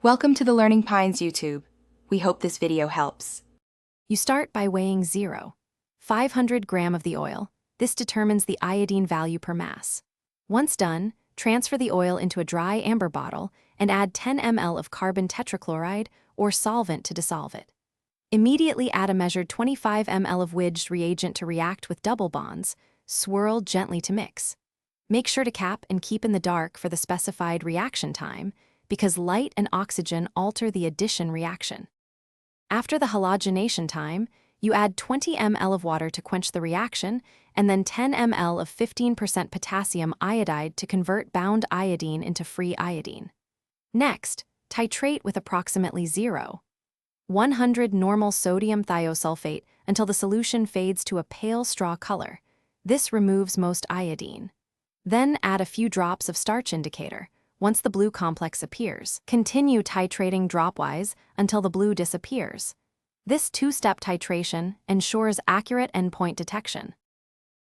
Welcome to the Learning Pines YouTube. We hope this video helps. You start by weighing 500 gram of the oil. This determines the iodine value per mass. Once done, transfer the oil into a dry amber bottle and add 10 ml of carbon tetrachloride or solvent to dissolve it. Immediately add a measured 25 ml of Wedged reagent to react with double bonds. Swirl gently to mix. Make sure to cap and keep in the dark for the specified reaction time, because light and oxygen alter the addition reaction. After the halogenation time, you add 20 ml of water to quench the reaction, and then 10 ml of 15% potassium iodide to convert bound iodine into free iodine. Next, titrate with approximately 100 normal sodium thiosulfate until the solution fades to a pale straw color. This removes most iodine. Then add a few drops of starch indicator. Once the blue complex appears, continue titrating dropwise until the blue disappears. This two-step titration ensures accurate endpoint detection.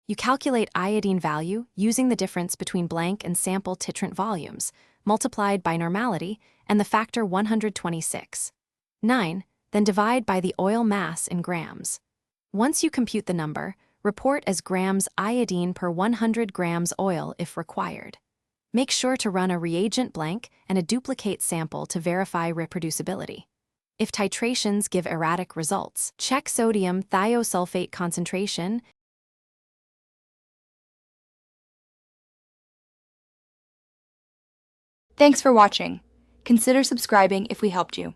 You calculate iodine value using the difference between blank and sample titrant volumes, multiplied by normality and the factor 126.9, then divide by the oil mass in grams. Once you compute the number, report as grams iodine per 100 grams oil if required. Make sure to run a reagent blank and a duplicate sample to verify reproducibility. If titrations give erratic results, check sodium thiosulfate concentration. Thanks for watching. Consider subscribing if we helped you.